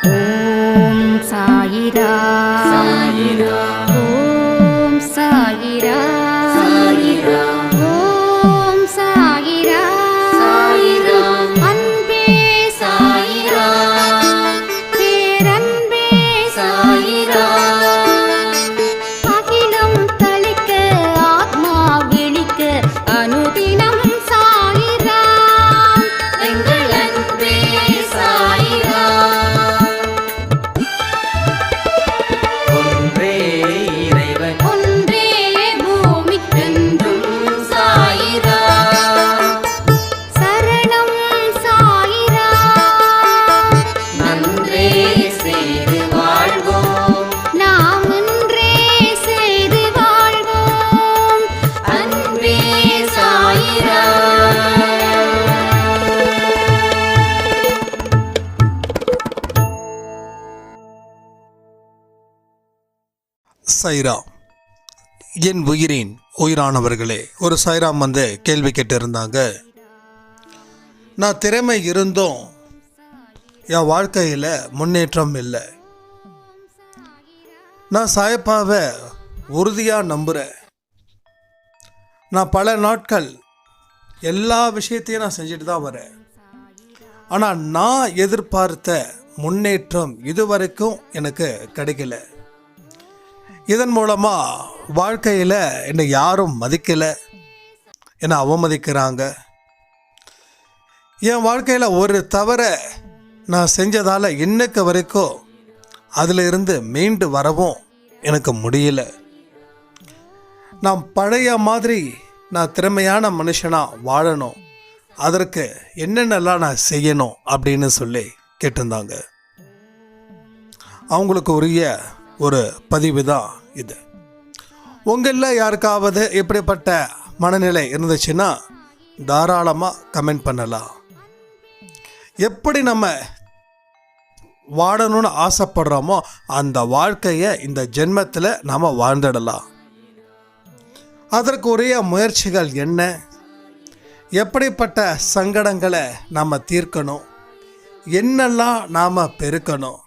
ஓம் சாயிரா சாயிரா ஓம் சாயிரா சாயிரா ஓம் சாயிரா சாயிரா அன்பே சாயிரா பேரன்பே சாயிரா அகிலம் தளிக்க ஆத்மா விழிக்க அனுதினம் சாயிரா எங்கள் அன்பே சாயிரா ஒன்றே இறைவன் ஒன்றே பூமிக்கென்றும் சாயிரா சரணம் சாயிரா நன்றே செய்து வாழ்வோம் நாம் ஒன்றே செய்து வாழ்வோம் அன்பே சாயிரா. சைராம். என் உயிரின் உயிரானவர்களே, ஒரு சைராம் வந்து கேள்வி கேட்டிருந்தாங்க. நான் திறமை இருந்தும் என் வாழ்க்கையில் முன்னேற்றம் இல்லை. நான் சாயப்பாவை உறுதியாக நம்புகிறேன். நான் பல நாட்கள் எல்லா விஷயத்தையும் நான் செஞ்சுட்டு தான் வரேன். ஆனால் நான் எதிர்பார்த்த முன்னேற்றம் இதுவரைக்கும் எனக்கு கிடைக்கல. இதன் மூலமாக வாழ்க்கையில் என்னை யாரும் மதிக்கலை, என்னை அவமதிக்கிறாங்க. என் வாழ்க்கையில் ஒரு தவறை நான் செஞ்சதால் இன்னைக்கு வரைக்கும் அதில் இருந்து மீண்டு வரவும் எனக்கு முடியல. நான் பழைய மாதிரி நான் திறமையான மனுஷனாக வாழணும், அதற்கு என்னென்னலாம் நான் செய்யணும் அப்படின்னு சொல்லி கேட்டிருந்தாங்க. அவங்களுக்கு உரிய ஒரு பதிவு தான் இது. உங்களில் யாருக்காவது எப்படிப்பட்ட மனநிலை இருந்துச்சுன்னா தாராளமாக கமெண்ட் பண்ணலாம். எப்படி நம்ம வாழணும்னு ஆசைப்படுறோமோ அந்த வாழ்க்கையை இந்த ஜென்மத்தில் நாம் வாழ்ந்துடலாம். அதற்கு உரிய முயற்சிகள் என்ன, எப்படிப்பட்ட சங்கடங்களை நாம் தீர்க்கணும், என்னெல்லாம் நாம் பெருக்கணும்,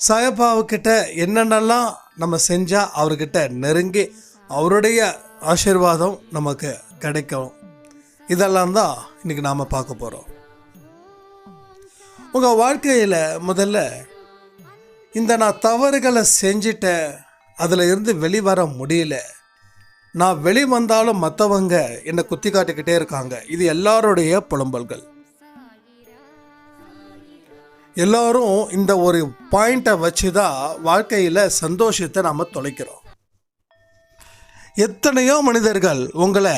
சாயப்பாவுக்கிட்ட என்னென்னலாம் நம்ம செஞ்சால் அவர்கிட்ட நெருங்கி அவருடைய ஆசீர்வாதம் நமக்கு கிடைக்கும், இதெல்லாம் தான் இன்றைக்கி நாம் பார்க்க போகிறோம். உங்கள் வாழ்க்கையில் முதல்ல இந்த நான் தவறுகளை செஞ்சிட்டேன், அதில் இருந்து வெளிவர முடியல, நான் வெளி வந்தாலும் மற்றவங்க என்னை குத்தி காட்டிக்கிட்டே இருக்காங்க, இது எல்லாருடைய புலம்பல்கள். எல்லோரும் இந்த ஒரு பாயிண்ட்டை வச்சு தான் வாழ்க்கையில் சந்தோஷத்தை நாம் தொலைக்கிறோம். எத்தனையோ மனிதர்கள் உங்களை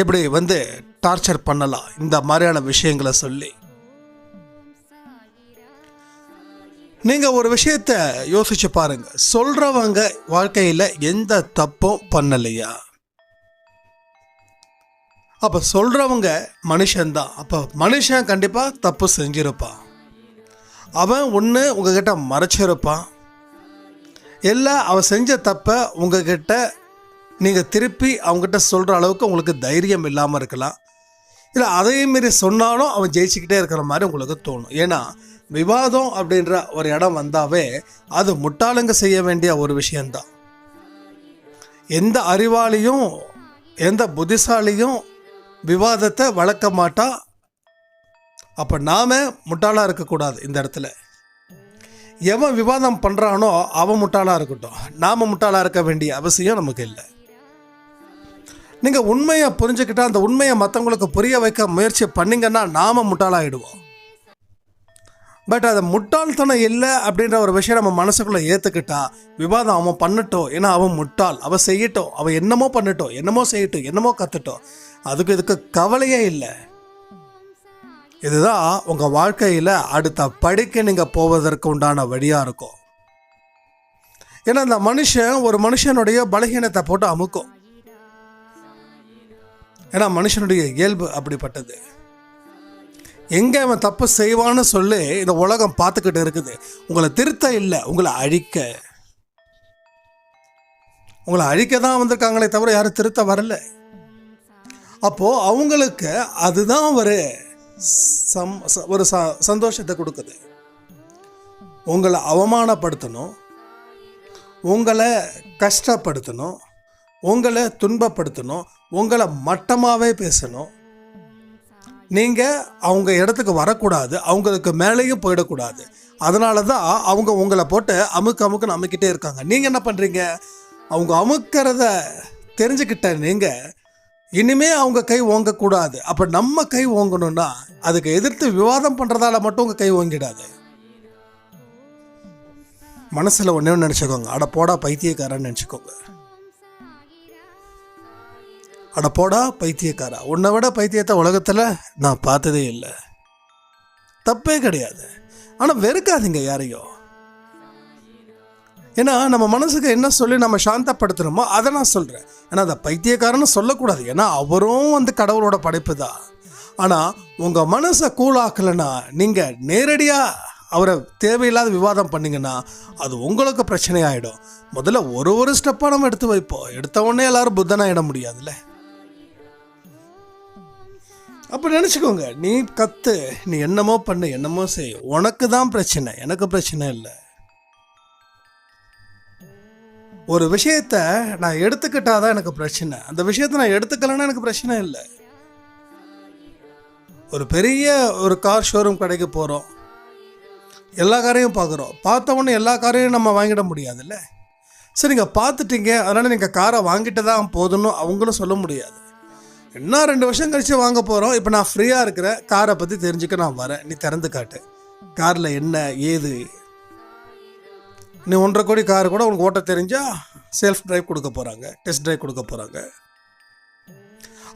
எப்படி வந்து டார்ச்சர் பண்ணலாம் இந்த மாதிரியான விஷயங்களை சொல்லி. நீங்கள் ஒரு விஷயத்தை யோசிச்சு பாருங்க, சொல்கிறவங்க வாழ்க்கையில் எந்த தப்பும் பண்ணலையா? அப்போ சொல்கிறவங்க மனுஷன்தான். அப்போ மனுஷன் கண்டிப்பாக தப்பு செஞ்சிருப்பான். அவன் ஒன்று உங்ககிட்ட மறைச்சிருப்பான், இல்லை அவன் செஞ்ச தப்பை உங்ககிட்ட நீங்கள் திருப்பி அவங்ககிட்ட சொல்கிற அளவுக்கு உங்களுக்கு தைரியம் இல்லாமல் இருக்கலாம். இல்லை அதையும் மீறி சொன்னாலும் அவன் ஜெயிச்சுக்கிட்டே இருக்கிற மாதிரி உங்களுக்கு தோணும். ஏன்னா விவாதம் அப்படின்ற ஒரு இடம் வந்தாவே அது முட்டாளுங்க செய்ய வேண்டிய ஒரு விஷயந்தான். எந்த அறிவாளியும் எந்த புத்திசாலியும் விவாதத்தை வளர்க்க மாட்டா. அப்போ நாம் முட்டாளாக இருக்கக்கூடாது. இந்த இடத்துல எவன் விவாதம் பண்ணுறானோ அவன் முட்டாளாக இருக்கட்டும், நாம் முட்டாளாக இருக்க வேண்டிய அவசியம் நமக்கு இல்லை. நீங்கள் உண்மையை புரிஞ்சுக்கிட்டால் அந்த உண்மையை மற்றவங்களுக்கு புரிய வைக்க முயற்சி பண்ணிங்கன்னா நாம் முட்டாளாகிடுவோம். பட் அது முட்டாள்தனம் இல்லை அப்படின்ற ஒரு விஷயம் நம்ம மனசுக்குள்ளே ஏற்றுக்கிட்டா விவாதம் அவன் பண்ணட்டும், ஏன்னா அவன் முட்டாள், அவன் செய்யட்டும், அவன் என்னமோ பண்ணட்டும், என்னமோ செய்யட்டும், என்னமோ கற்றுட்டோம், அதுக்கு இதுக்கு கவலையே இல்லை. இதுதான் உங்கள் வாழ்க்கையில் அடுத்த படிக்க நீங்கள் போவதற்கு உண்டான வழியாக இருக்கும். ஏன்னா அந்த மனுஷன் ஒரு மனுஷனுடைய பலகீனத்தை போட்டு அமுக்கும். ஏன்னா மனுஷனுடைய இயல்பு அப்படிப்பட்டது. எங்கே அவன் தப்பு செய்வான்னு சொல்லி இந்த உலகம் பார்த்துக்கிட்டு இருக்குது. உங்களை திருத்த இல்லை, உங்களை அழிக்க. உங்களை அழிக்க தான் வந்திருக்காங்களே தவிர யாரும் திருத்த வரல. அப்போது அவங்களுக்கு அதுதான் ஒரு சந்தோஷத்தை கொடுக்குது. உங்களை அவமானப்படுத்தணும், உங்களை கஷ்டப்படுத்தணும், உங்களை துன்பப்படுத்தணும், உங்களை மட்டமாகவே பேசணும். நீங்கள் அவங்க இடத்துக்கு வரக்கூடாது, அவங்களுக்கு மேலேயும் போயிடக்கூடாது. அதனால தான் அவங்க உங்களை போட்டு அமுக்குன்னு அமுக்கிட்டே இருக்காங்க. நீங்கள் என்ன பண்ணுறீங்க? அவங்க அமுக்கிறத தெரிஞ்சுக்கிட்ட நீங்கள் இனிமே அவங்க கை ஓங்கக்கூடாது. அப்போ நம்ம கை ஓங்கணும்னா அதுக்கு எதிர்த்து விவாதம் பண்ணுறதால மட்டும் உங்கள் கை ஓங்கிடாது. மனசில் ஒன்றே ஒன்று நினச்சிக்கோங்க, அட போடா பைத்தியக்காரன்னு நினச்சிக்கோங்க. அட போடா பைத்தியக்காரா, உன்னை விட பைத்தியத்தை உலகத்தில் நான் பார்த்ததே இல்லை. தப்பே கிடையாது. ஆனால் வெறுக்காதீங்க யாரையும். ஏன்னா நம்ம மனசுக்கு என்ன சொல்லி நம்ம சாந்தப்படுத்தணுமோ அதை நான் சொல்கிறேன். ஏன்னா அதை பைத்தியக்காரன்னு சொல்லக்கூடாது, ஏன்னா அவரும் கடவுளோட படைப்பு தான். ஆனால் உங்கள் மனசை கூலாக்கலைன்னா நீங்கள் நேரடியாக அவரை தேவையில்லாத விவாதம் பண்ணிங்கன்னா அது உங்களுக்கு பிரச்சனை ஆகிடும். முதல்ல ஒரு ஸ்டெப்பாக நம்ம எடுத்து வைப்போம். எடுத்த உடனே எல்லாரும் புத்தனாயிட முடியாதுல்ல. அப்போ நினச்சிக்கோங்க, நீ கற்று, நீ என்னமோ பண்ணு, என்னமோ செய், உனக்கு தான் பிரச்சனை, எனக்கு பிரச்சனை இல்லை. ஒரு விஷயத்த நான் எடுத்துக்கிட்டாதான் எனக்கு பிரச்சனை, அந்த விஷயத்தை நான் எடுத்துக்கலன்னா எனக்கு பிரச்சனை இல்லை. ஒரு பெரிய கார் ஷோரூம் கடைக்கு போகிறோம், எல்லா காரையும் பார்க்குறோம். பார்த்த உடனே எல்லா காரையும் நம்ம வாங்கிட முடியாதுல்ல. சரி, நீங்கள் பார்த்துட்டீங்க, அதனால் நீங்கள் காரை வாங்கிட்டு தான் போதுன்னு அவங்களும் சொல்ல முடியாது. இன்னும் 2 வருஷம் கழித்து வாங்க போகிறோம். இப்போ நான் ஃப்ரீயாக இருக்கிறேன், காரை பற்றி தெரிஞ்சுக்க நான் வரேன், நீ திறந்து காட்டு, காரில் என்ன ஏது. நீ 1.5 கோடி காரு கூட உனக்கு ஓட்ட தெரிஞ்சால் செல்ஃப் ட்ரைவ் கொடுக்க போகிறாங்க, டெஸ்ட் ட்ரைவ் கொடுக்க போகிறாங்க.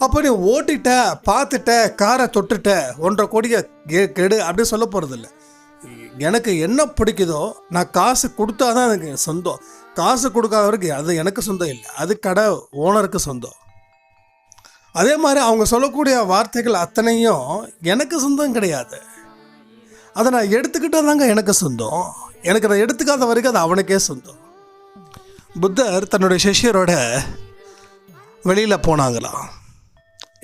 அப்போ நீ ஓட்டிட்ட, பார்த்துட்ட, காரை தொட்டுட்ட, 1.5 கோடியை கெடு அப்படின்னு சொல்ல போகிறதில்ல. எனக்கு என்ன பிடிக்குதோ நான் காசு கொடுத்தா தான் எனக்கு சொந்தம். காசு கொடுக்காதவருக்கு அது எனக்கு சொந்தம் இல்லை, அது கடை ஓனருக்கு சொந்தம். அதே மாதிரி அவங்க சொல்லக்கூடிய வார்த்தைகள் அத்தனையும் எனக்கு சொந்தம் கிடையாது. அதை நான் எடுத்துக்கிட்டால் தாங்க எனக்கு சொந்தம். எனக்கு அதை எடுத்துக்காத வரைக்கும் அது அவனுக்கே சொந்தம். புத்தர் தன்னுடைய சிஷ்யரோட வெளியில் போனாங்களாம்.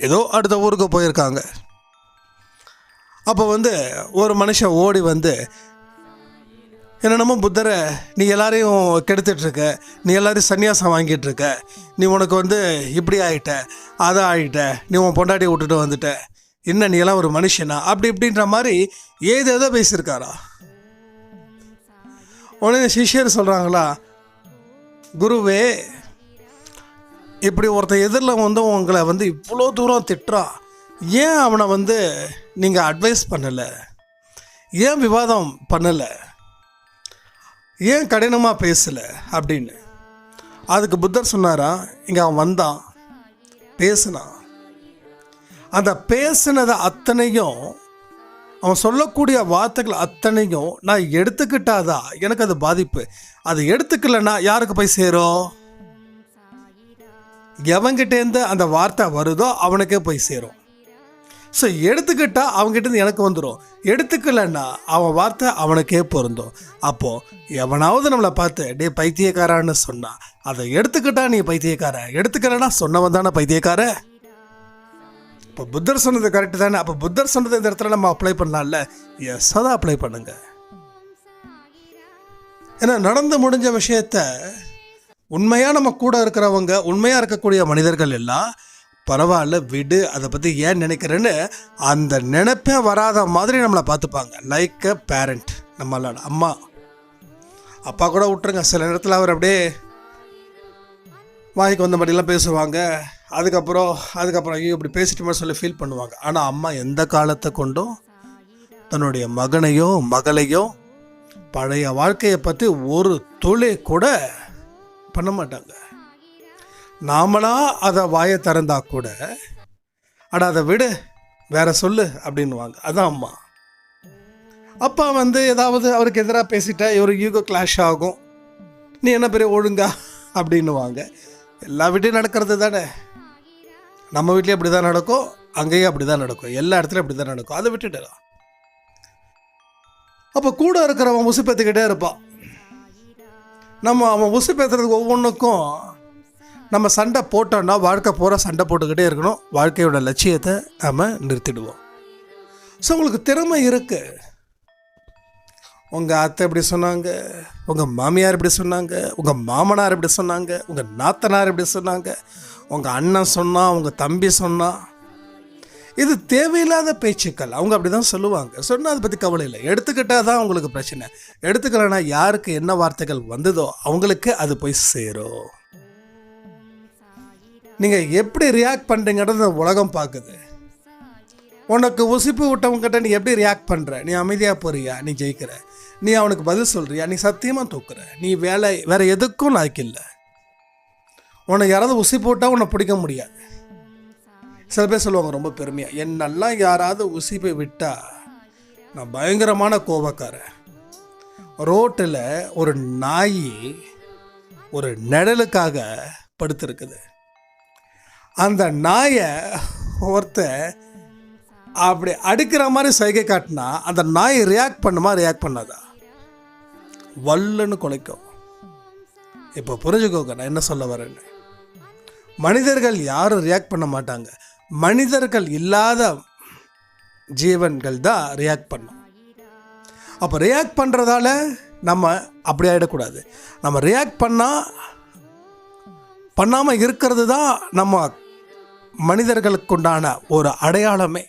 ஏதோ அடுத்த ஊருக்கு போயிருக்காங்க. அப்போ ஒரு மனுஷன் ஓடி என்னென்னமோ புத்தரை, நீ எல்லாரையும் கெடுத்துட்ருக்க, நீ எல்லாரையும் சன்னியாசம் வாங்கிட்டுருக்க, நீ உனக்கு இப்படி ஆகிட்ட, அதை ஆகிட்ட, நீ உன் பொண்டாட்டியை விட்டுட்டு வந்துட்ட, என்ன நீ எல்லாம் ஒரு மனுஷனா, அப்படி இப்படின்ற மாதிரி ஏதோ பேசியிருக்காரா. உடனே சிஷ்யர் சொல்கிறாங்களா, குருவே, இப்படி ஒருத்தர் எதிரில் உங்களை இவ்வளோ தூரம் திட்டுறான், ஏன் அவனை நீங்கள் அட்வைஸ் பண்ணலை, ஏன் விவாதம் பண்ணலை, ஏன் கடினமாக பேசலை அப்படின்னு. அதுக்கு புத்தர் சொன்னாரா, இங்கே அவன் வந்தான், பேசினான், அந்த பேசினதை அத்தனையும், அவன் சொல்லக்கூடிய வார்த்தைகள் அத்தனையும் நான் எடுத்துக்கிட்டாதா எனக்கு அது பாதிப்பு. அது எடுத்துக்கலைன்னா யாருக்கு போய் சேரும்? எவன்கிட்டேருந்து அந்த வார்த்தை வருதோ அவனுக்கே போய் சேரும். ஸோ எடுத்துக்கிட்டால் அவங்ககிட்டேருந்து எனக்கு வந்துடும், எடுத்துக்கலைன்னா அவன் வார்த்தை அவனுக்கே பொருந்தும். அப்போது எவனாவது நம்மளை பார்த்து டே பைத்தியக்காரான்னு சொன்னான், அதை எடுத்துக்கிட்டா நீ பைத்தியக்கார, எடுத்துக்கலைன்னா சொன்னவன் தானே பைத்தியக்கார. இப்போ புத்தர் சொன்னது கரெக்டு தானே. அப்போ புத்தர் சொன்னது இந்த இடத்துல நம்ம அப்ளை பண்ணலாம்ல. எஸ், அதை அப்ளை பண்ணுங்க. ஏன்னா நடந்து முடிஞ்ச விஷயத்த உண்மையாக நம்ம கூட இருக்கிறவங்க, உண்மையாக இருக்கக்கூடிய மனிதர்கள் எல்லாம் பரவாயில்ல விடு, அதை பற்றி ஏன் நினைக்கிறேன்னு அந்த நினைப்பே வராத மாதிரி நம்மளை பார்த்துப்பாங்க. லைக் அ பேரண்ட். நம்மளோட அம்மா அப்பா கூட விட்டுருங்க, சில நேரத்தில் அவர் அப்படியே வாய்க்கு வந்த மாதிரிலாம் பேசுவாங்க. அதுக்கப்புறம் ஐயோ இப்படி பேசிட்டு சொல்லி ஃபீல் பண்ணுவாங்க. ஆனால் அம்மா எந்த காலத்தை கொண்டும் தன்னுடைய மகனையோ மகளையோ பழைய வாழ்க்கையை பற்றி ஒரு துளி கூட பண்ண மாட்டாங்க. நாமளா அதை வாயை திறந்தா கூட அட அதை விடு, வேற சொல்லு அப்படின்வாங்க. அதான் அம்மா. அப்பா ஏதாவது அவருக்கு எதிராக பேசிட்டா ஒரு ஈகோ கிளாஷ் ஆகும். நீ என்ன பெரிய ஒழுங்கா அப்படின்னுவாங்க. எல்லா வீட்லையும் நடக்கிறது தானே. நம்ம வீட்லேயும் அப்படி தான் நடக்கும், அங்கேயும் அப்படி தான் நடக்கும், எல்லா இடத்துலையும் அப்படி தான் நடக்கும். அதை விட்டுடலாம். அப்போ கூட இருக்கிறவன் உசுப்பேற்றுக்கிட்டே இருப்பான். நம்ம அவன் உசுப்பேற்றுறதுக்கு ஒவ்வொன்றுக்கும் நம்ம சண்டை போட்டோன்னா வாழ்க்கை பூரா சண்டை போட்டுக்கிட்டே இருக்கணும். வாழ்க்கையோட லட்சியத்தை நம்ம நிறுத்திடுவோம். ஸோ உங்களுக்கு திறமை இருக்குது, உங்கள் அத்தை இப்படி சொன்னாங்க, உங்கள் மாமியார் இப்படி சொன்னாங்க, உங்கள் மாமனார் இப்படி சொன்னாங்க, உங்கள் நாத்தனார் இப்படி சொன்னாங்க, உங்கள் அண்ணன் சொன்னான், உங்கள் தம்பி சொன்னான். இது தேவையில்லாத பேச்சுக்கள். அவங்க அப்படி தான் சொல்லுவாங்க. சொன்னால் அதை பற்றி கவலை இல்லை. எடுத்துக்கிட்டால் தான் அவங்களுக்கு பிரச்சனை. எடுத்துக்கலைன்னா யாருக்கு என்ன வார்த்தைகள் வந்ததோ அவங்களுக்கு அது போய் சேரும். நீங்கள் எப்படி ரியாக்ட் பண்ணுறீங்கன்றது உலகம் பார்க்குது. உனக்கு உசிப்பு விட்டவங்ககிட்ட நீ எப்படி ரியாக்ட் பண்ணுற? நீ அமைதியாக போறியா? நீ ஜெயிக்கிற. நீ அவனுக்கு பதில் சொல்கிறியா? நீ சத்தியமாக தூக்குற. நீ வேறு எதுக்கும் லாய்க்கில்ல. உன்னை யாராவது உசிப்பு விட்டால் உன்னை பிடிக்க முடியாது. சில பேர் சொல்லுவாங்க ரொம்ப பெருமையாக, என்னெல்லாம் யாராவது உசிப்பை விட்டால் நான் பயங்கரமான கோபக்காரன். ரோட்டில் ஒரு நாய் ஒரு நிழலுக்காக படுத்திருக்குது. அந்த நாயை ஒருத்தர் அப்படி அடிக்கிற மாதிரி சைகை காட்டினா அந்த நாய் ரியாக்ட் பண்ணுமா, ரியாக்ட் பண்ணாதா? வல்லுன்னு குலைக்கும். இப்போ புரிஞ்சுக்கோங்க நான் என்ன சொல்ல வரேன்னு. மனிதர்கள் யாரும் ரியாக்ட் பண்ண மாட்டாங்க. மனிதர்கள் இல்லாத ஜீவன்கள் தான் ரியாக்ட் பண்ணும். அப்போ ரியாக்ட் பண்ணுறதால நம்ம அப்படி ஆகிடக்கூடாது. நம்ம ரியாக்ட் பண்ணாமல் இருக்கிறது தான் நம்ம மனிதர்களுக்கு உண்டான ஒரு அடையாளமே.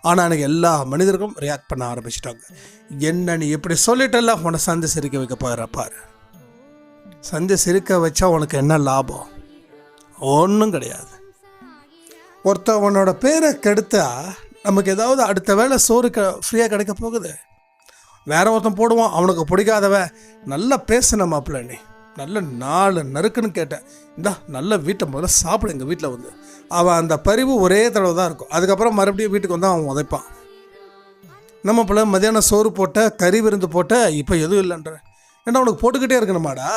ஆனால் எனக்கு எல்லா மனிதர்களும் ரியாக்ட் பண்ண ஆரம்பிச்சிட்டாங்க. என்ன நீ எப்படி சொல்லிட்டல்ல, உன்னை சந்தை சிரிக்க வைக்க போகிறப்பாரு. சந்தை சிரிக்க வச்சா உனக்கு என்ன லாபம்? ஒன்றும் கிடையாது. ஒருத்தவனோட பேரை கெடுத்தா நமக்கு ஏதாவது அடுத்த வேளை சோறு ஃப்ரீயாக கிடைக்க போகுது. வேற ஒருத்தன் போடுவான், அவனுக்கு பிடிக்காதவன். நல்லா பேசின மாப்பிள்ள, நீ நல்ல 4 நறுக்குன்னு கேட்டேன், இந்தா நல்ல வீட்டை முதல்ல சாப்பிடு எங்கள் வீட்டில் வந்து. அவன் அந்த பரிவு ஒரே தடவை தான் இருக்கும். அதுக்கப்புறம் மறுபடியும் வீட்டுக்கு வந்து அவன் உதைப்பான். நம்ம பிள்ளை மதியானம் சோறு போட்ட, கறி விருந்து போட்ட, இப்போ எதுவும் இல்லைன்ற. ஏன்னா அவனுக்கு போட்டுக்கிட்டே இருக்கணுமாடா?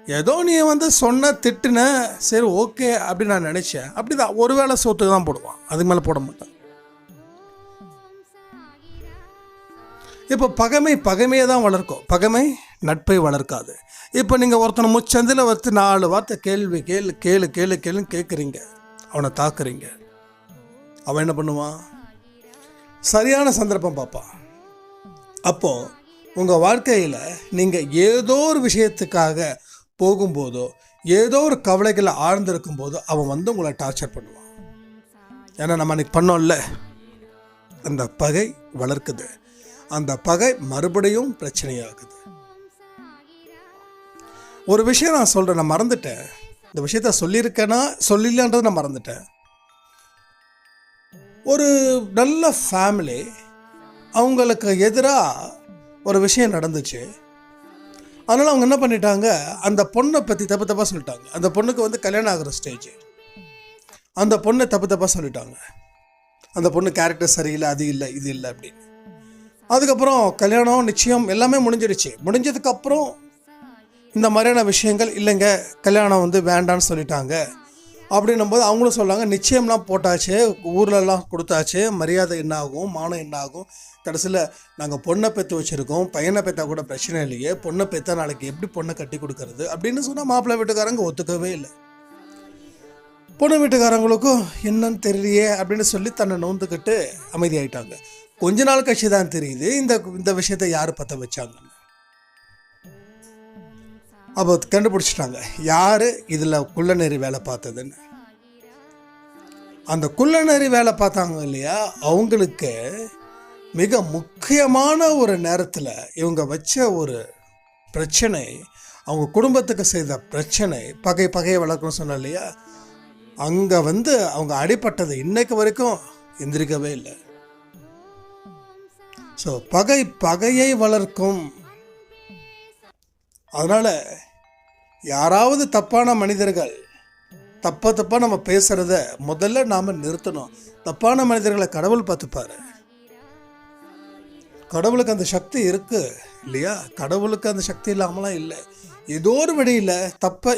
ஏதோ நீ வந்து சொன்ன திட்டுன, சரி ஓகே அப்படின்னு நான் நினச்சேன். அப்படி தான் ஒரு வேளை சோத்துக்கு தான் போடுவான், அதுக்கு மேலே போட மாட்டான். இப்போ பகைமையை தான் வளர்க்கும். பகைமை நட்பை வளர்க்காது. இப்போ நீங்கள் ஒருத்தனை முச்சந்தில் வச்சு 4 வார்த்தை கேள்வி கேளுன்னு கேட்குறீங்க, அவனை தாக்குறீங்க. அவன் என்ன பண்ணுவான்? சரியான சந்தர்ப்பம் பார்ப்பான். அப்போது உங்கள் வாழ்க்கையில் நீங்கள் ஏதோ ஒரு விஷயத்துக்காக போகும்போதோ, ஏதோ ஒரு கவலைகளில் ஆழ்ந்திருக்கும் போதோ அவன் வந்து உங்களை டார்ச்சர் பண்ணுவான். ஏன்னா நம்ம அன்றைக்கி பண்ணோம்ல, அந்த பகை வளர்க்குது. அந்த பகை மறுபடியும் பிரச்சனையாகுது. ஒரு விஷயம் நான் சொல்கிறேன், நான் மறந்துட்டேன். இந்த விஷயத்த சொல்லியிருக்கேன்னா சொல்லலன்றது நான் மறந்துட்டேன். ஒரு நல்ல ஃபேமிலி, அவங்களுக்கு எதிராக ஒரு விஷயம் நடந்துச்சு. அதனால் அவங்க என்ன பண்ணிட்டாங்க, அந்த பொண்ணை பற்றி தப்பாக சொல்லிட்டாங்க. அந்த பொண்ணுக்கு வந்து கல்யாணம் ஆகிற ஸ்டேஜ். அந்த பொண்ணை தப்பாக சொல்லிட்டாங்க. அந்த பொண்ணு கேரக்டர் சரியில்லை, அது இல்லை, இது இல்லை அப்படின்னு. அதுக்கப்புறம் கல்யாணம் நிச்சயம் எல்லாமே முடிஞ்சிடுச்சு. முடிஞ்சதுக்கப்புறம் இந்த மாதிரியான விஷயங்கள் இல்லைங்க, கல்யாணம் வந்து வேண்டான்னு சொல்லிட்டாங்க அப்படின்னும் போது அவங்களும் சொல்லாங்க, நிச்சயம்லாம் போட்டாச்சு, ஊர்லெலாம் கொடுத்தாச்சு, மரியாதை என்ன ஆகும், மானம் என்ன ஆகும், கடைசியில் நாங்கள் பொண்ணை பெற்று வச்சுருக்கோம், பையனை பெற்றா கூட பிரச்சனை இல்லையே, பொண்ணை பெற்றா நாளைக்கு எப்படி பொண்ணை கட்டி கொடுக்கறது அப்படின்னு சொன்னால் மாப்பிள்ளை வீட்டுக்காரங்க ஒத்துக்கவே இல்லை. பொண்ணு வீட்டுக்காரங்களுக்கும் என்னன்னு தெரியலையே அப்படின்னு சொல்லி தன்னை நோந்துக்கிட்டு அமைதியாயிட்டாங்க. கொஞ்ச நாள் கட்சி தான் தெரியுது இந்த விஷயத்தை யார் பற்ற வச்சாங்கன்னு. அப்போ கண்டுபிடிச்சிட்டாங்க யார் இதில் குள்ளநெறி வேலை பார்த்ததுன்னு. அந்த குள்ளநெறி வேலை பார்த்தாங்க இல்லையா, அவங்களுக்கு மிக முக்கியமான ஒரு நேரத்தில் இவங்க வச்ச ஒரு பிரச்சனை, அவங்க குடும்பத்துக்கு செய்த பிரச்சனை, பகையை வளர்க்கணும்னு சொன்ன இல்லையா, அங்கே வந்து அவங்க அடிப்பட்டது இன்னைக்கு வரைக்கும் எந்திரிக்கவே இல்லை. ஸோ பகையை வளர்க்கும். அதனால் யாராவது தப்பான மனிதர்கள் தப்பாக நம்ம பேசுகிறத முதல்ல நாம் நிறுத்தணும். தப்பான மனிதர்களை கடவுள் பார்த்துப்பாரு. கடவுளுக்கு அந்த சக்தி இருக்குது இல்லையா? கடவுளுக்கு அந்த சக்தி இல்லாமலாம் இல்லை. ஏதோ ஒரு வழியில்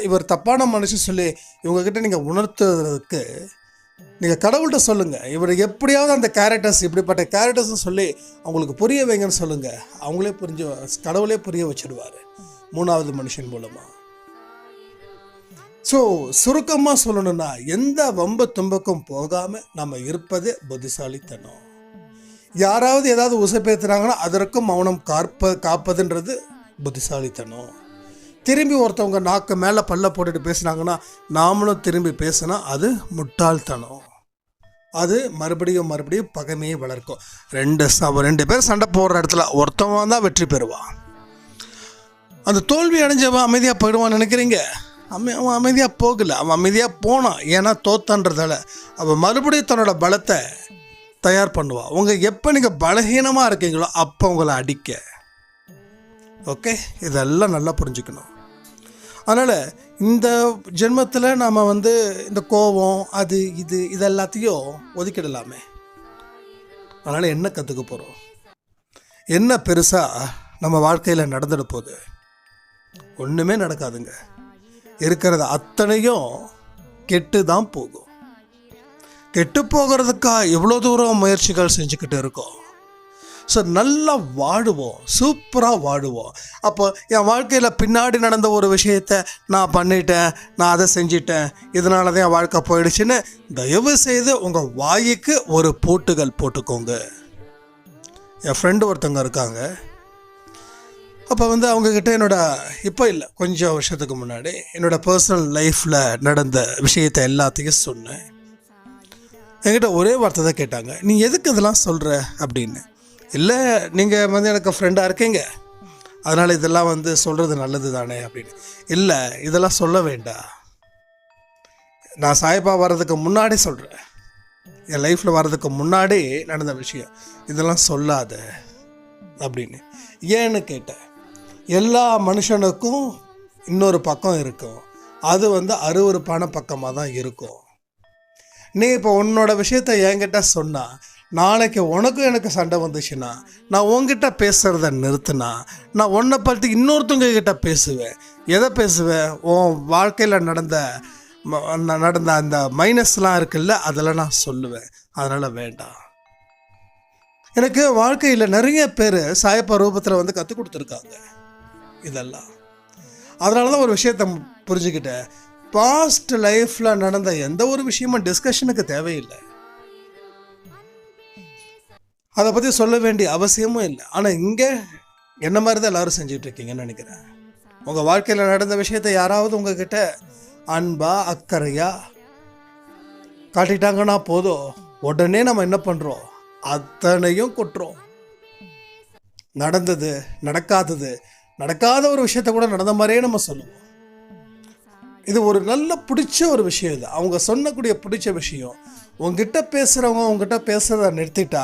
இவர் தப்பான மனுஷன் சொல்லி இவங்ககிட்ட நீங்கள் உணர்த்துறதுக்கு நீங்கள் கடவுள்கிட்ட சொல்லுங்கள். இவர் எப்படியாவது அந்த கேரக்டர்ஸ் இப்படிப்பட்ட கேரக்டர்ஸ்னு சொல்லி அவங்களுக்கு புரிய வைங்கன்னு சொல்லுங்கள். அவங்களே கடவுளே புரிய வச்சிடுவார் 3வது மனுஷன் மூலமாக. ஸோ சுருக்கமாக சொல்லணும்னா, எந்த வம்பு தும்பக்கும் போகாமல் நம்ம இருப்பது புத்திசாலித்தனம். யாராவது ஏதாவது உசப்பேத்துறாங்கன்னா அதற்கும் மௌனம் காப்பதுன்றது புத்திசாலித்தனம். திரும்பி ஒருத்தவங்க நாக்கு மேலே பல்ல போட்டுட்டு பேசுனாங்கன்னா நாமளும் திரும்பி பேசினா அது முட்டாள்தனம். அது மறுபடியும் பகைமையை வளர்க்கும். ரெண்டு பேர் சண்டை போடுற இடத்துல ஒருத்தவன் தான் வெற்றி பெறுவான். அந்த தோல்வி அடைஞ்சவன் அமைதியாக போயிடுவான்னு நினைக்கிறீங்க? அவன் அமைதியாக போகலை, அவன் அமைதியாக போனான். ஏன்னா தோத்தன்றதால அவன் மறுபடியும் தன்னோட பலத்தை தயார் பண்ணுவான். உங்கள் எப்போ நீங்கள் பலகீனமாக இருக்கீங்களோ அப்போ உங்களை அடிக்க. ஓகே, இதெல்லாம் நல்லா புரிஞ்சுக்கணும். அதனால் இந்த ஜென்மத்தில் நாம் இந்த கோபம் இது எல்லாத்தையும் ஒதுக்கிடலாமே. அதனால் என்ன கற்றுக்க போகிறோம்? என்ன பெருசாக நம்ம வாழ்க்கையில் நடந்துட போகுது? ஒன்றுமே நடக்காதுங்க. இருக்கிறது அத்தனையும் கெட்டு தான் போகும். கெட்டு போகிறதுக்காக எவ்வளோ தூரம் முயற்சிகள் செஞ்சுக்கிட்டு இருக்கோம். ஸோ நல்லா வாழுவோம், சூப்பராக வாழுவோம். அப்போ என் வாழ்க்கையில் பின்னாடி நடந்த ஒரு விஷயத்தை நான் பண்ணிட்டேன், நான் அதை செஞ்சிட்டேன், இதனால தான் என் வாழ்க்கை போயிடுச்சுன்னு தயவு செய்து உங்கள் வாய்க்கு ஒரு பூட்டுகள் போட்டுக்கோங்க. என் ஃப்ரெண்டு ஒருத்தவங்க இருக்காங்க. அப்போ அவங்கக்கிட்ட இப்போ இல்லை, கொஞ்சம் வருஷத்துக்கு முன்னாடி என்னோடய பர்சனல் லைஃப்பில் நடந்த விஷயத்தை எல்லாத்தையும் சொன்னேன். என்கிட்ட ஒரே வார்த்தை தான் கேட்டாங்க, நீ எதுக்கு இதெல்லாம் சொல்கிற அப்படின்னு. இல்லை, நீங்கள் எனக்கு ஃப்ரெண்டாக இருக்கீங்க, அதனால் இதெல்லாம் சொல்கிறது நல்லது தானே அப்படின்னு. இல்லை, இதெல்லாம் சொல்ல வேண்டாம், நான் சாய்பா வர்றதுக்கு முன்னாடி சொல்கிறேன், என் லைஃப்பில் வர்றதுக்கு முன்னாடி நடந்த விஷயம், இதெல்லாம் சொல்லாத அப்படின்னு. ஏன்னு கேட்டேன். எல்லா மனுஷனுக்கும் இன்னொரு பக்கம் இருக்கும், அது அருவருப்பான பக்கமாக தான் இருக்கும். நீ இப்போ உன்னோட விஷயத்த என்கிட்ட சொன்னால் நாளைக்கு உனக்கும் எனக்கு சண்டை வந்துச்சுன்னா நான் உன்கிட்ட பேசுகிறத நிறுத்தினா நான் உன்னை பற்றி இன்னொருத்தவங்க கிட்ட பேசுவேன். எதை பேசுவேன்? உன் வாழ்க்கையில் நடந்த அந்த மைனஸ்லாம் இருக்குல்ல, அதெல்லாம் நான் சொல்லுவேன். அதனால் வேண்டாம். எனக்கு வாழ்க்கையில் நிறைய பேர் சாயப்பா ரூபத்தில் கற்றுக் கொடுத்துருக்காங்க இதெல்லாம். அதனால தான் ஒரு விஷயத்தை புரிஞ்சுக்கிட்டேன். பாஸ்ட் லைஃப்பில் நடந்த எந்த ஒரு விஷயமும் டிஸ்கஷனுக்கு தேவையில்லை, அதை பற்றி சொல்ல வேண்டிய அவசியமும் இல்லை. ஆனால் இங்கே என்ன மாதிரி தான் எல்லோரும் செஞ்சுட்டு இருக்கீங்கன்னு நினைக்கிறேன். உங்கள் வாழ்க்கையில் நடந்த விஷயத்தை யாராவது உங்ககிட்ட அன்பா அக்கறையா காட்டிட்டாங்கன்னா போதும், உடனே நம்ம என்ன பண்ணுறோம்? அத்தனையும் கொட்டுறோம். நடந்தது நடக்காத ஒரு விஷயத்த கூட நடந்த மாதிரியே நம்ம சொல்லுவோம். இது ஒரு நல்ல பிடிச்ச ஒரு விஷயம். இது அவங்க சொன்னக்கூடிய பிடிச்ச விஷயம். உங்ககிட்ட பேசுகிறவங்க உங்ககிட்ட பேசுகிறத நிறுத்திட்டா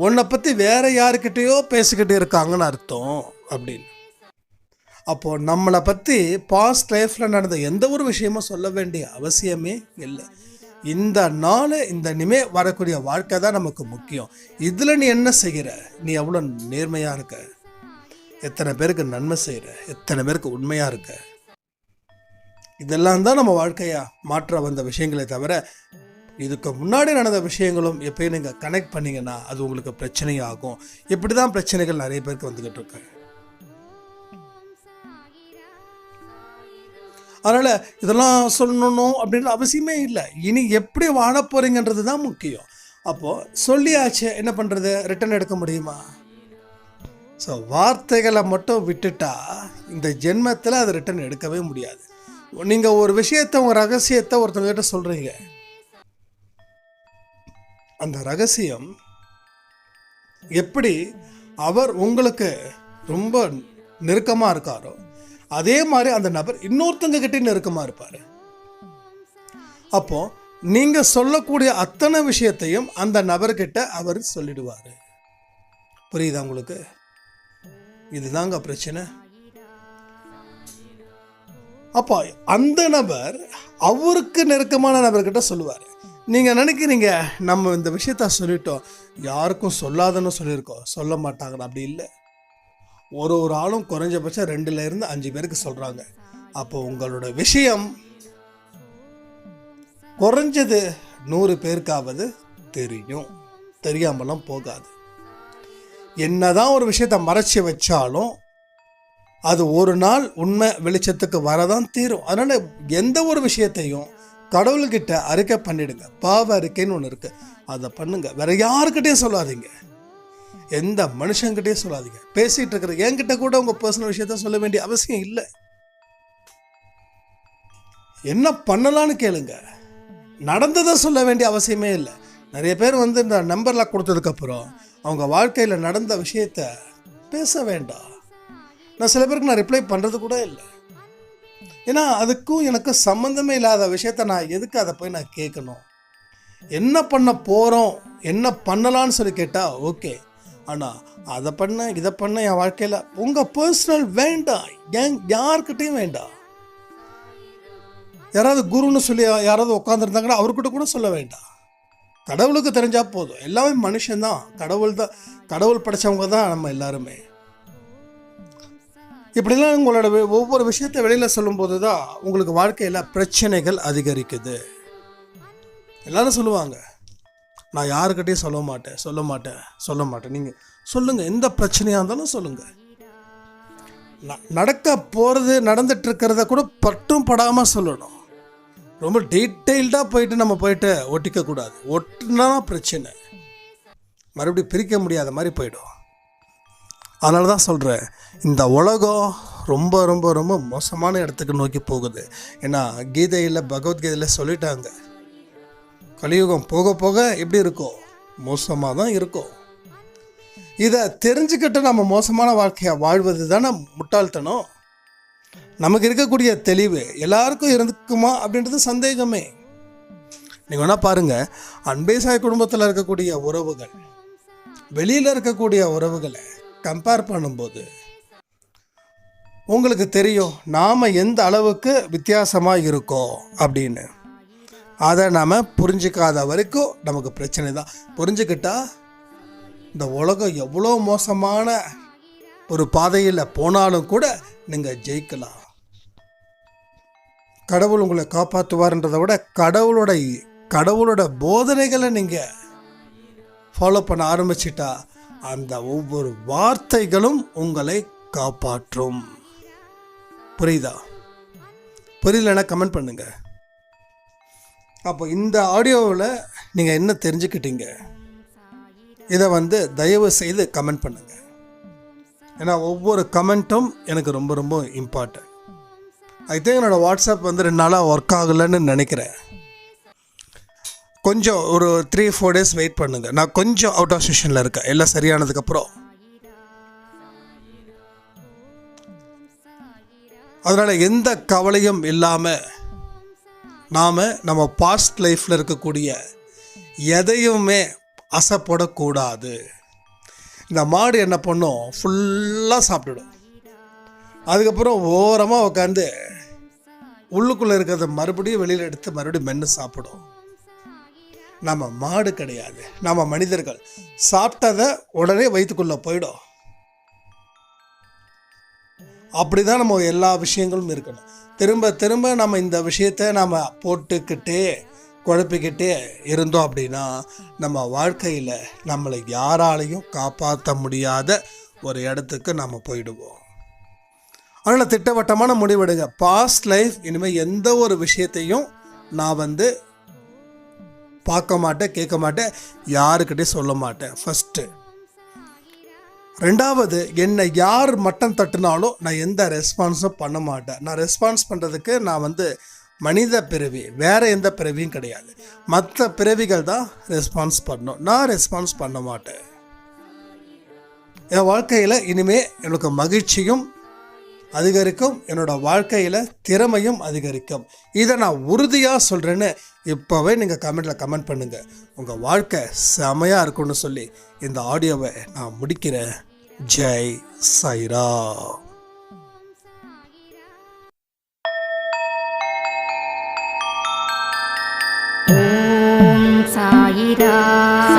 உன்னை பற்றி வேறு யாருக்கிட்டேயோ பேசிக்கிட்டு இருக்காங்கன்னு அர்த்தம் அப்படின்னு. அப்போது நம்மளை பற்றி பாஸ்ட் லைஃப்பில் நடந்த எந்த ஒரு விஷயமும் சொல்ல வேண்டிய அவசியமே இல்லை. இந்த நாள் இந்த இனிமே வரக்கூடிய வாழ்க்கை தான் நமக்கு முக்கியம். இதில் நீ என்ன செய்கிற? நீ எவ்வளோ நேர்மையாக இருக்க, எத்தனை பேருக்கு நன்மை செய்கிற, எத்தனை பேருக்கு உண்மையாக இருக்க, இதெல்லாம் தான் நம்ம வாழ்க்கையாக மாற்ற வந்த விஷயங்களே தவிர இதுக்கு முன்னாடி நடந்த விஷயங்களும் எப்பயும் நீங்கள் கனெக்ட் பண்ணிங்கன்னா அது உங்களுக்கு பிரச்சனையாகும். இப்படி தான் பிரச்சனைகள் நிறைய பேருக்கு வந்துக்கிட்டு இருக்கு. அதனால் இதெல்லாம் சொல்லணும் அப்படின்ற அவசியமே இல்லை. இனி எப்படி வாழ போகிறீங்கன்றது தான் முக்கியம். அப்போது சொல்லியாச்சு, என்ன பண்ணுறது? ரிட்டன் எடுக்க முடியுமா? ஸோ வார்த்தைகளை மட்டும் விட்டுட்டா இந்த ஜென்மத்தில் அது ரிட்டன் எடுக்கவே முடியாது. நீங்கள் ஒரு விஷயத்தை, உங்கள் ரகசியத்தை ஒருத்தவங்ககிட்ட சொல்கிறீங்க, அந்த ரகசியம் எப்படி அவர் உங்களுக்கு ரொம்ப நெருக்கமாக இருக்காரோ அதே மாதிரி அந்த நபர் இன்னொருத்தங்க கிட்டே நெருக்கமாக இருப்பார். அப்போது நீங்கள் சொல்லக்கூடிய அத்தனை விஷயத்தையும் அந்த நபர்கிட்ட அவர் சொல்லிடுவார். புரியுதா உங்களுக்கு? இதுதாங்க பிரச்சனை. அப்போ அந்த நபர் அவருக்கு நெருக்கமான நபர்கிட்ட சொல்லுவார். நீங்கள் நினைக்கிறீங்க நம்ம இந்த விஷயத்த சொல்லிட்டோம், யாருக்கும் சொல்லாதன்னு சொல்லியிருக்கோம், சொல்ல மாட்டாங்கன்னு. அப்படி இல்லை. ஒரு ஆளும் குறைஞ்சபட்சம் 2 to 5 பேருக்கு சொல்கிறாங்க. அப்போ உங்களோட விஷயம் குறைஞ்சது 100 பேருக்காவது தெரியும், தெரியாமலாம் போகாது. என்னதான் ஒரு விஷயத்தை மறைச்சி வச்சாலும் அது ஒரு நாள் உண்மை வெளிச்சத்துக்கு வரதான் தீரும். அதனால் எந்த ஒரு விஷயத்தையும் கடவுள்கிட்ட அறிக்கை பண்ணிடுங்க. பாவ அறிக்கைன்னு ஒன்று இருக்குது, அதை பண்ணுங்க. வேற யாருக்கிட்டையும் சொல்லாதீங்க. எந்த மனுஷங்கிட்டே சொல்லாதீங்க. பேசிகிட்டு இருக்கிற என்கிட்ட கூட உங்கள் பர்சனல் விஷயத்த சொல்ல வேண்டிய அவசியம் இல்லை. என்ன பண்ணலான்னு கேளுங்க, நடந்ததை சொல்ல வேண்டிய அவசியமே இல்லை. நிறைய பேர் வந்து இந்த நம்பர்லாம் கொடுத்ததுக்கப்புறம் அவங்க வாழ்க்கையில் நடந்த விஷயத்த பேச வேண்டாம். நான் சில பேருக்கு நான் ரிப்ளை பண்ணுறது கூட இல்லை. ஏன்னா அதுக்கும் எனக்கு சம்மந்தமே இல்லாத விஷயத்த நான் எதுக்கு அதை போய் நான் கேட்கணும்? என்ன பண்ண போகிறோம், என்ன பண்ணலான்னு சொல்லி கேட்டால் ஓகே. ஆனால் அதை பண்ண இதை பண்ண என் வாழ்க்கையில் உங்கள் பர்சனல் வேண்டாம், யார்கிட்டையும் வேண்டாம். யாராவது குருன்னு சொல்லி யாராவது உட்காந்துருந்தாங்கன்னா அவர்கிட்ட கூட சொல்ல வேண்டாம். கடவுளுக்கு தெரிஞ்சால் போதும். எல்லாமே மனுஷன்தான், கடவுள் படைச்சவங்க தான் நம்ம எல்லாருமே. இப்படிலாம் உங்களோட ஒவ்வொரு விஷயத்தை வெளியில் சொல்லும்போது தான் உங்களுக்கு வாழ்க்கையில் பிரச்சனைகள் அதிகரிக்குது. எல்லாரும் சொல்லுவாங்க, நான் யாருக்கிட்டையும் சொல்ல மாட்டேன். நீங்கள் சொல்லுங்கள், எந்த பிரச்சனையாக இருந்தாலும் சொல்லுங்கள். நடக்க போகிறது நடந்துட்டு இருக்கிறத கூட பட்டும் படாமல் சொல்லணும். ரொம்ப டீட்டெயில்டாக போயிட்டு ஒட்டிக்கக்கூடாது. ஒட்டுனா பிரச்சனை, மறுபடியும் பிரிக்க முடியாத மாதிரி போயிடும். அதனால தான் சொல்கிறேன், இந்த உலகம் ரொம்ப ரொம்ப ரொம்ப மோசமான இடத்துக்கு நோக்கி போகுது. ஏன்னா பகவத்கீதையில் சொல்லிட்டாங்க, கலியுகம் போக போக எப்படி இருக்கும், மோசமாக தான் இருக்கும். இதை தெரிஞ்சுக்கிட்டு நம்ம மோசமான வாழ்க்கையை வாழ்வது தானே முட்டாள்தனம். நமக்கு இருக்கக்கூடிய தெளிவு எல்லாருக்கும் இருக்குமா அப்படின்றது சந்தேகமே. நீங்கள் வேணால் பாருங்கள், அன்பே சாய் குடும்பத்தில் இருக்கக்கூடிய உறவுகள் வெளியில் இருக்கக்கூடிய உறவுகளை கம்பேர் பண்ணும்போது உங்களுக்கு தெரியும் நாம் எந்த அளவுக்கு வித்தியாசமாக இருக்கோம் அப்படின்னு. அதை நாம் புரிஞ்சிக்காத வரைக்கும் நமக்கு பிரச்சனை தான். புரிஞ்சுக்கிட்டா இந்த உலகம் எவ்வளோ மோசமான ஒரு பாதையில் போனாலும் கூட நீங்கள் ஜெயிக்கலாம். கடவுள் உங்களை காப்பாற்றுவார்ன்றதை விட கடவுளோட போதனைகளை நீங்கள் ஃபாலோ பண்ண ஆரம்பிச்சிட்டா அந்த ஒவ்வொரு வார்த்தைகளும் உங்களை காப்பாற்றும். புரியலன்னா கமெண்ட் பண்ணுங்க. அப்போ இந்த ஆடியோவில் நீங்கள் என்ன தெரிஞ்சுக்கிட்டீங்க, இதை வந்து தயவு செய்து கமெண்ட் பண்ணுங்கள். ஏன்னா ஒவ்வொரு கமெண்ட்டும் எனக்கு ரொம்ப ரொம்ப இம்பார்ட்டன்ட். ஐ திங்க் என்னோடய வாட்ஸ்அப் வந்து 2 நாளாக ஒர்க் ஆகலைன்னு நினைக்கிறேன். கொஞ்சம் ஒரு 3-4 days வெயிட் பண்ணுங்கள். நான் கொஞ்சம் அவுட் ஆஃப் ஸ்டேஷனில் இருக்கேன். எல்லாம் சரியானதுக்கப்புறம் அதனால் எந்த கவலையும் இல்லாமல் நம்ம பாஸ்ட் லைஃப்பில் இருக்கக்கூடிய எதையுமே அசைப்படக்கூடாது. இந்த மாடு என்ன பண்ணும், ஃபுல்லாக சாப்பிட்டுடும். அதுக்கப்புறம் ஓரமாக உட்காந்து உள்ளுக்குள்ளே இருக்கிறத மறுபடியும் வெளியில் எடுத்து மறுபடியும் மென்று சாப்பிடும். நம்ம மாடு கிடையாது, நம்ம மனிதர்கள். சாப்பிட்டதை உடனே வயிற்றுக்குள்ளே போயிடும். அப்படி தான் நம்ம எல்லா விஷயங்களும் இருக்கணும். திரும்ப திரும்ப நம்ம இந்த விஷயத்தை நம்ம போட்டுக்கிட்டே குழப்பிக்கிட்டே இருந்தோம் அப்படின்னா நம்ம வாழ்க்கையில் நம்மளை யாராலையும் காப்பாற்ற முடியாத ஒரு இடத்துக்கு நம்ம போயிடுவோம். அதனால் திட்டவட்டமான முடிவெடுங்க. பாஸ்ட் லைஃப் இனிமேல் எந்த ஒரு விஷயத்தையும் நான் வந்து பார்க்க மாட்டேன், கேட்க மாட்டேன், யாருக்கிட்டையும் சொல்ல மாட்டேன். ஃபஸ்ட்டு. 2வது, என்னை யார் மட்டம் தட்டுனாலும் நான் எந்த ரெஸ்பான்ஸும் பண்ண மாட்டேன். நான் ரெஸ்பான்ஸ் பண்ணுறதுக்கு நான் வந்து மனித பிறவி, வேறு எந்த பிறவியும் கிடையாது. மற்ற பிறவிகள் தான் ரெஸ்பான்ஸ் பண்ணணும், நான் ரெஸ்பான்ஸ் பண்ண மாட்டேன். என் வாழ்க்கையில் இனிமேல் எனக்கு மகிழ்ச்சியும் அதிகரிக்கும், என்னோடய வாழ்க்கையில் திறமையும் அதிகரிக்கும். இதை நான் உறுதியாக சொல்கிறேன்னு இப்போவே நீங்கள் கமெண்ட் பண்ணுங்கள். உங்கள் வாழ்க்கை செமையாக இருக்கும்னு சொல்லி இந்த ஆடியோவை நான் முடிக்கிறேன். ஜெய் சாய்ராம். ஓம் சாயிராம்.